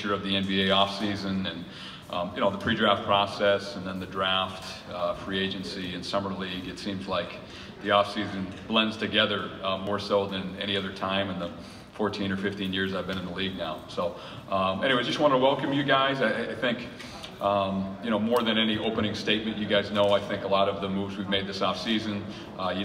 Of the NBA offseason and you know, the pre-draft process and then the draft, free agency and summer league. It seems like the offseason blends together more so than any other time in the 14 or 15 years I've been in the league now. So anyway, just want to welcome you guys. I think you know, more than any opening statement, you guys know, I think a lot of the moves we've made this offseason,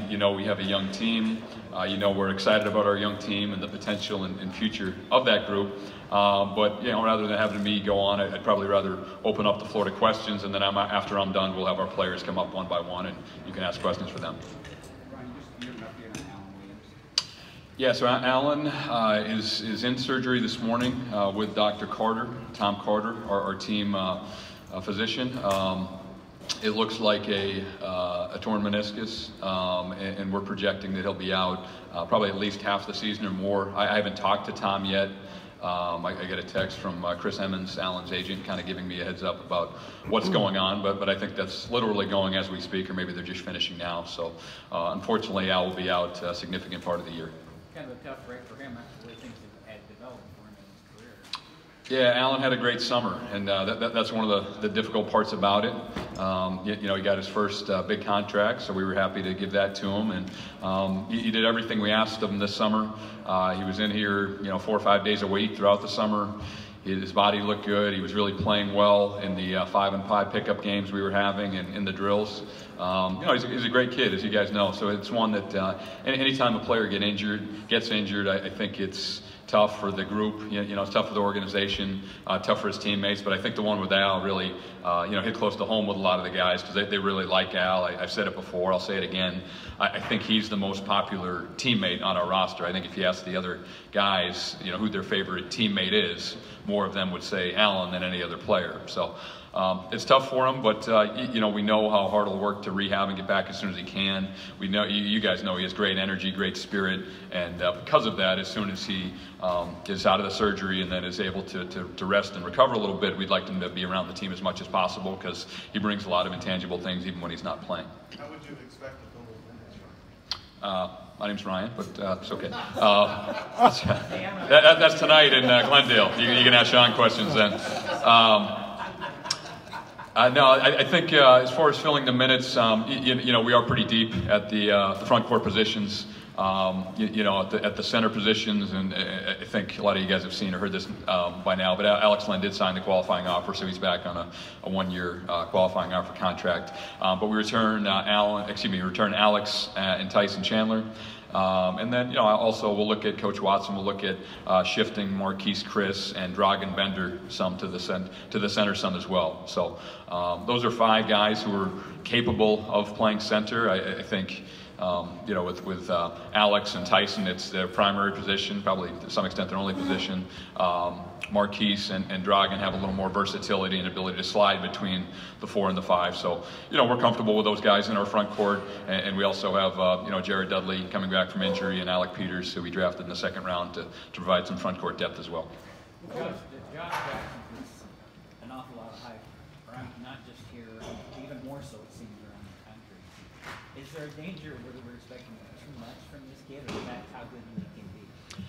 you know, we have a young team. You know, we're excited about our young team and the potential and future of that group. But, you know, rather than having me go on, I'd probably rather open up the floor to questions, and then after I'm done, we'll have our players come up one by one, and you can ask questions for them. Yeah, so Alan is in surgery this morning with Dr. Carter, Tom Carter, our team physician. It looks like a torn meniscus, and we're projecting that he'll be out probably at least half the season or more. I haven't talked to Tom yet. I get a text from Chris Emmons, Alan's agent, kind of giving me a heads up about what's going on, but I think that's literally going as we speak, or maybe they're just finishing now. So unfortunately, Al will be out a significant part of the year. Kind of a tough break for him after the way things had developed for him in his career. Yeah, Alan had a great summer, and that's one of the difficult parts about it. You know, he got his first big contract, so we were happy to give that to him, and he did everything we asked of him this summer. He was in here, you know, 4 or 5 days a week throughout the summer. His body looked good. He was really playing well in the 5-on-5 pickup games we were having and in the drills. You know, he's a great kid, as you guys know. So it's one that anytime a player gets injured, I think it's tough for the group. You know, it's tough for the organization, tough for his teammates. But I think the one with Al really, you know, hit close to home with a lot of the guys because they really like Al. I've said it before. I'll say it again. I think he's the most popular teammate on our roster. I think if you ask the other guys, you know, who their favorite teammate is, more of them would say Allen than any other player. So it's tough for him, but you know, we know how hard he'll work to rehab and get back as soon as he can. We know, you guys know, he has great energy, great spirit, and because of that, as soon as he is out of the surgery and then is able to rest and recover a little bit, we'd like him to be around the team as much as possible because he brings a lot of intangible things even when he's not playing. How would you expect the total minutes? My name's Ryan, but it's okay. That's tonight in Glendale. You can ask Sean questions then. No, I think as far as filling the minutes, you know, we are pretty deep at the front court positions. You know, at the center positions, and I think a lot of you guys have seen or heard this by now, but Alex Len did sign the qualifying offer, so he's back on a one-year qualifying offer contract. But we return Alex and Tyson Chandler. And then, you know, also we'll look at Coach Watson. We'll look at shifting Marquise Chris and Dragan Bender some to the center some as well. So those are 5 guys who are capable of playing center. I think. You know, with Alex and Tyson, it's their primary position, probably to some extent their only position. Marquise and Dragan have a little more versatility and ability to slide between the 4 and the 5. So, you know, we're comfortable with those guys in our front court. And we also have, you know, Jared Dudley coming back from injury and Alec Peters, who we drafted in the 2nd round to provide some front court depth as well. Josh Jackson is an awful lot of hype, around, not just here, even more so it seems around the country. Is there a danger whether we're expecting too much from this kid, or is that how good he can be?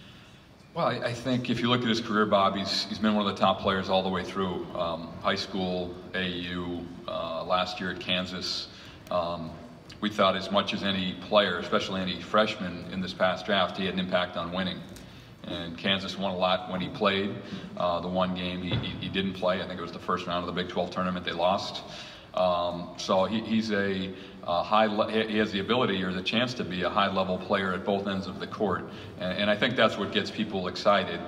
Well, I think if you look at his career, Bob, he's been one of the top players all the way through. High school, AU, last year at Kansas. We thought as much as any player, especially any freshman in this past draft, he had an impact on winning. And Kansas won a lot when he played. The one game he didn't play, I think it was the first round of the Big 12 tournament, they lost. So he's he has the ability or the chance to be a high-level player at both ends of the court, and I think that's what gets people excited.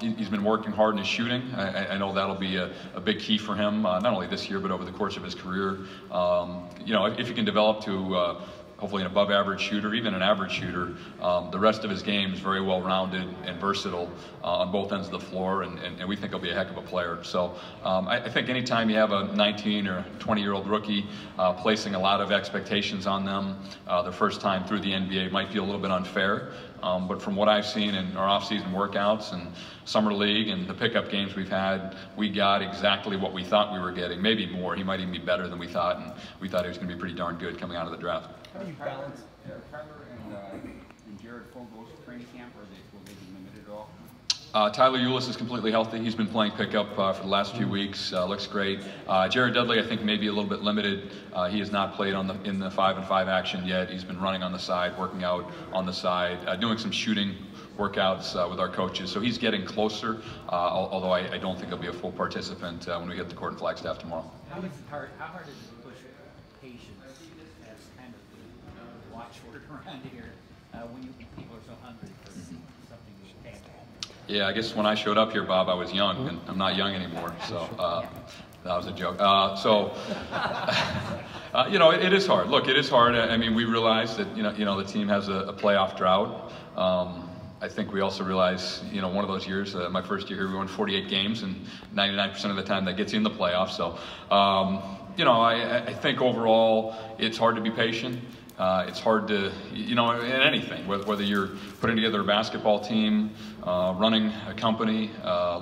He's been working hard in his shooting. I know that'll be a big key for him, not only this year but over the course of his career. You know, if he can develop to hopefully an above-average shooter, even an average shooter, the rest of his game is very well-rounded and versatile on both ends of the floor, and we think he'll be a heck of a player. So I think anytime you have a 19 or 20-year-old rookie placing a lot of expectations on them their first time through the NBA might feel a little bit unfair. But from what I've seen in our off-season workouts and summer league and the pickup games we've had, we got exactly what we thought we were getting, maybe more. He might even be better than we thought, and we thought he was going to be pretty darn good coming out of the draft. How do you balance Tyler and Jared full goes to training camp, or will they be limited at all? Tyler Eulis is completely healthy. He's been playing pickup for the last few weeks. Looks great. Jared Dudley, I think, maybe a little bit limited. He has not played in the 5-on-5 action yet. He's been running on the side, working out on the side, doing some shooting workouts with our coaches. So he's getting closer, although I don't think he'll be a full participant when we get to court in Flagstaff tomorrow. How hard is it to push patience as kind of the watchword around here when people are so hungry for something tangible? Yeah, I guess when I showed up here, Bob, I was young, and I'm not young anymore, so that was a joke. You know, it is hard. Look, it is hard. I mean, we realize that, you know, the team has a playoff drought. I think we also realize, you know, one of those years, my first year here, we won 48 games, and 99% of the time that gets you in the playoffs. So, you know, I think overall it's hard to be patient. It's hard to, you know, in anything, whether you're putting together a basketball team, running a company,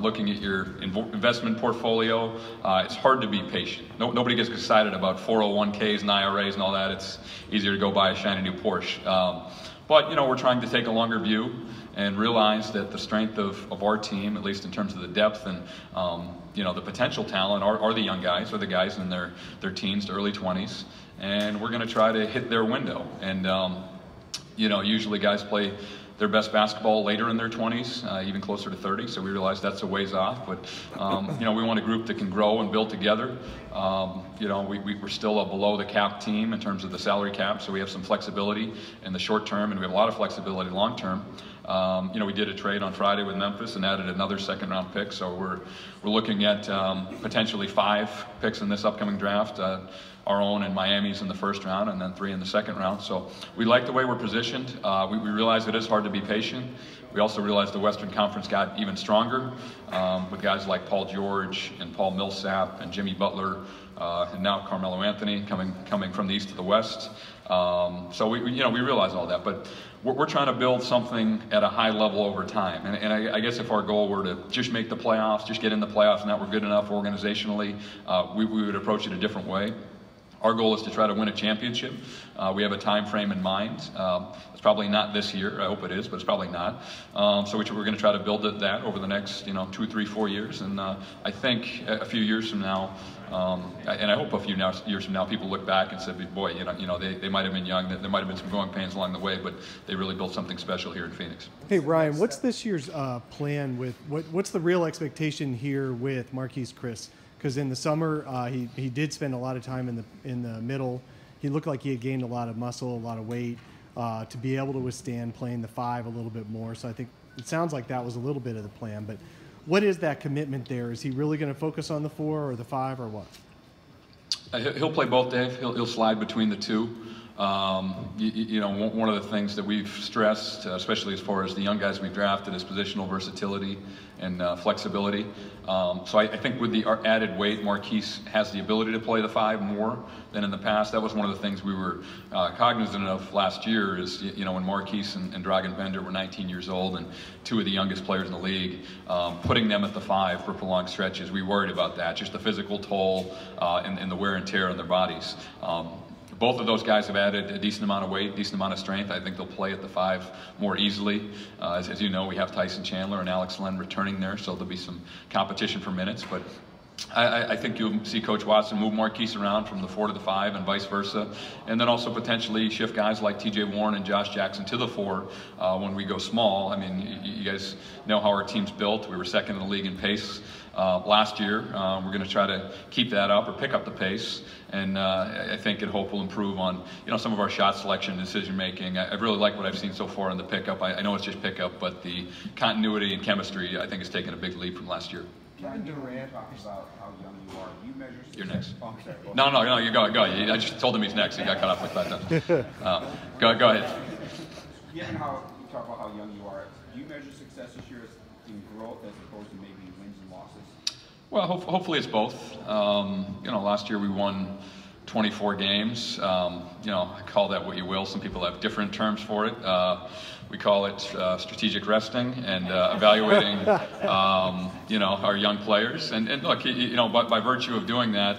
looking at your investment portfolio, it's hard to be patient. Nobody gets excited about 401ks and IRAs and all that. It's easier to go buy a shiny new Porsche. But, you know, we're trying to take a longer view and realize that the strength of our team, at least in terms of the depth and, you know, the potential talent, are the young guys, or the guys in their teens to early 20s. And we're going to try to hit their window. And, you know, usually guys play their best basketball later in their 20s, even closer to 30. So we realize that's a ways off. But, you know, we want a group that can grow and build together. You know, we're still a below the cap team in terms of the salary cap. So we have some flexibility in the short term, and we have a lot of flexibility long term. You know, we did a trade on Friday with Memphis and added another second-round pick. So we're looking at potentially 5 picks in this upcoming draft. Our own and Miami's in the first round, and then 3 in the second round. So we like the way we're positioned. We realize it is hard to be patient. We also realize the Western Conference got even stronger with guys like Paul George and Paul Millsap and Jimmy Butler, and now Carmelo Anthony coming from the east to the west. So we realize all that, but we're trying to build something at a high level over time. And I guess if our goal were to just make the playoffs, just get in the playoffs, and that we're good enough organizationally, we would approach it a different way. Our goal is to try to win a championship. We have a time frame in mind. It's probably not this year. I hope it is, but it's probably not. So we're going to try to build that over the next, 2, 3, 4 years. And I think a few years from now, and I hope a few years from now, people look back and say, boy, they might have been young. There might have been some growing pains along the way, but they really built something special here in Phoenix. Hey, Ryan, what's this year's plan with what's the real expectation here with Marquise Chris? Because in the summer, he did spend a lot of time in the middle. He looked like he had gained a lot of muscle, a lot of weight, to be able to withstand playing the 5 a little bit more. So I think it sounds like that was a little bit of the plan. But what is that commitment there? Is he really going to focus on the 4 or the 5 or what? He'll play both, Dave. He'll slide between the 2. One of the things that we've stressed, especially as far as the young guys we've drafted, is positional versatility and flexibility. So I think with the added weight, Marquise has the ability to play the 5 more than in the past. That was one of the things we were cognizant of last year is, when Marquise and Dragan Bender were 19 years old and 2 of the youngest players in the league, putting them at the 5 for prolonged stretches, we worried about that, just the physical toll and the wear and tear on their bodies. Both of those guys have added a decent amount of weight, decent amount of strength. I think they'll play at the 5 more easily. As you know, we have Tyson Chandler and Alex Len returning there, so there'll be some competition for minutes. But I think you'll see Coach Watson move Marquise around from the 4 to the 5 and vice versa. And then also potentially shift guys like TJ Warren and Josh Jackson to the 4 when we go small. I mean, you guys know how our team's built. We were second in the league in pace last year. We're going to try to keep that up or pick up the pace. And I think and hope will improve on, some of our shot selection, decision making. I really like what I've seen so far in the pickup. I know it's just pickup, but the continuity and chemistry, I think, has taken a big leap from last year. Kevin Durant talks about how young you are. Do you measure success? You're next. Oh, sorry, No, you go. I just told him he's next. He got cut off like 5 times. Go ahead. Given how you talk about how young you are, do you measure success this year in growth as opposed to maybe wins and losses? Well, hopefully it's both. Last year we won 24 games. Call that what you will. Some people have different terms for it. We call it strategic resting and evaluating, our young players. And look, by virtue of doing that,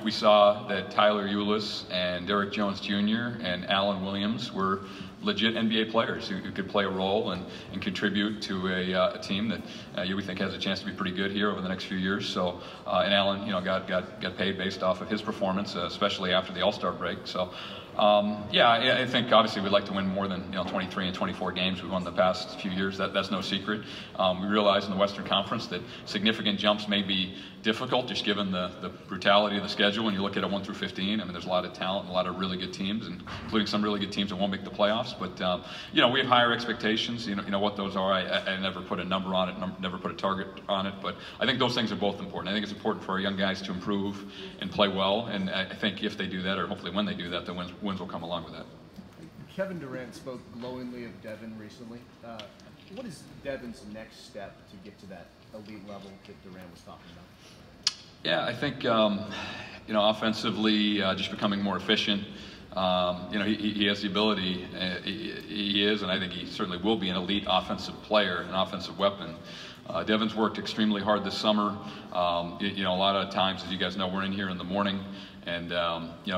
we saw that Tyler Eulis and Derrick Jones Jr. and Allen Williams were legit NBA players who could play a role and contribute to a team that we think has a chance to be pretty good here over the next few years. So, and Allen, got paid based off of his performance, especially after the All-Star break. So, yeah, I think obviously we'd like to win more than 23 and 24 games we've won the past few years. That's no secret. We realize in the Western Conference that significant jumps may be difficult, just given the brutality of the schedule. When you look at it 1 through 15, I mean, there's a lot of talent, and a lot of really good teams, including some really good teams that won't make the playoffs. But we have higher expectations. You know what those are. I never put a number on it, never put a target on it. But I think those things are both important. I think it's important for our young guys to improve and play well. And I think if they do that, or hopefully when they do that, the wins will come along with that. Kevin Durant spoke glowingly of Devin recently. What is Devin's next step to get to that elite level that Durant was talking about? Yeah, I think offensively, just becoming more efficient. He has the ability. He is, and I think he certainly will be, an elite offensive player, an offensive weapon. Devin's worked extremely hard this summer. A lot of times, as you guys know, we're in here in the morning, and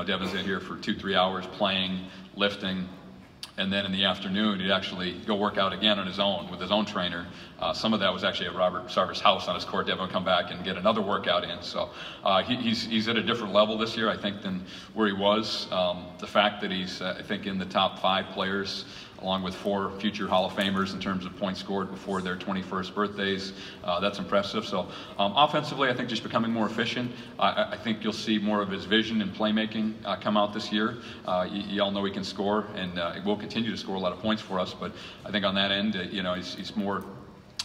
Devin's in here for 2-3 hours playing, lifting. And then in the afternoon, he'd actually go work out again on his own with his own trainer. Some of that was actually at Robert Sarver's house on his court. Devin would come back and get another workout in. So he's at a different level this year, I think, than where he was. The fact that he's, I think, in the top 5 players, along with 4 future Hall of Famers in terms of points scored before their 21st birthdays, that's impressive. So offensively, I think just becoming more efficient. I think you'll see more of his vision and playmaking come out this year. You all know he can score, and he will continue to score a lot of points for us. But I think on that end, he's more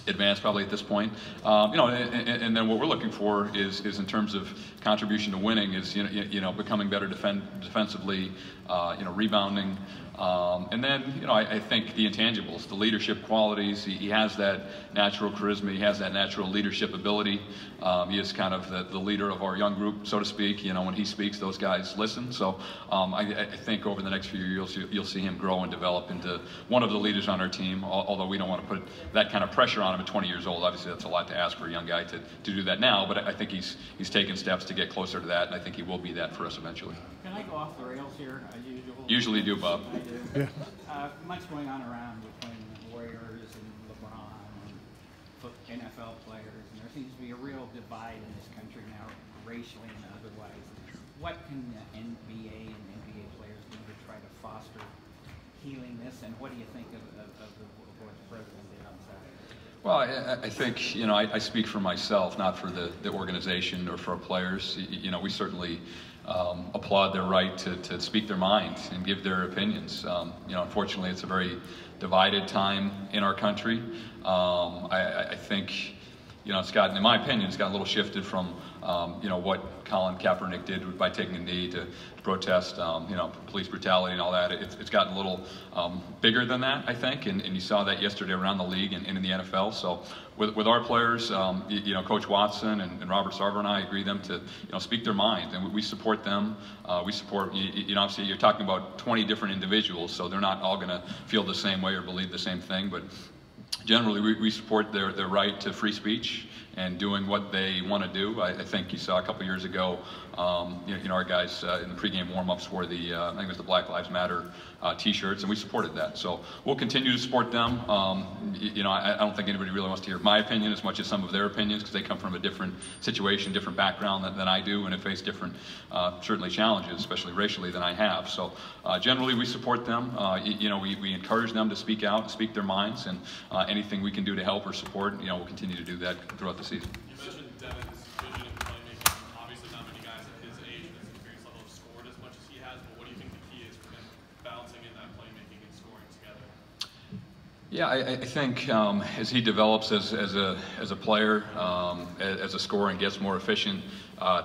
advanced probably at this point. And then what we're looking for is in terms of contribution to winning is becoming better defensively, rebounding. And then, I think the intangibles, the leadership qualities, he has that natural charisma, he has that natural leadership ability. He is kind of the leader of our young group, so to speak. When he speaks, those guys listen. So I think over the next few years, you'll see him grow and develop into one of the leaders on our team, although we don't want to put that kind of pressure on him at 20 years old. Obviously, that's a lot to ask for a young guy to do that now, but I think he's taken steps to get closer to that, and I think he will be that for us eventually. Can I go off the rails here, as usual? Usually do, Bob. I do. Yeah. Much going on around between the Warriors and LeBron and NFL players, and there seems to be a real divide in this country now, racially and otherwise. What can the NBA and NBA players do to try to foster healing this, and what do you think of what the president did on Saturday? Well, I think, I speak for myself, not for the organization or for our players. We certainly applaud their right to speak their mind and give their opinions. Unfortunately, it's a very divided time in our country. I think, it's gotten, in my opinion, it's gotten a little shifted from, what Colin Kaepernick did by taking a knee to protest, police brutality and all that. It's gotten a little bigger than that, I think, and you saw that yesterday around the league and in the NFL. So with our players, Coach Watson and Robert Sarver and I agree them to, speak their mind, and we support them. We support, obviously you're talking about 20 different individuals, so they're not all going to feel the same way or believe the same thing, but generally we support their right to free speech and doing what they want to do. I think you saw a couple years ago, our guys in the pregame warm-ups wore the, I think it was the Black Lives Matter T-shirts, and we supported that. So we'll continue to support them. I don't think anybody really wants to hear my opinion as much as some of their opinions, because they come from a different situation, different background than I do, and have faced different, certainly challenges, especially racially, than I have. So generally we support them. We encourage them to speak out and speak their minds, and anything we can do to help or support, we'll continue to do that throughout the season. You mentioned Devin's vision and playmaking. Obviously, not many guys at his age and his experience level have scored as much as he has, but what do you think the key is for him balancing in that playmaking and scoring together? Yeah, I think as he develops as a player, as a scorer, and gets more efficient,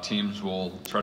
teams will try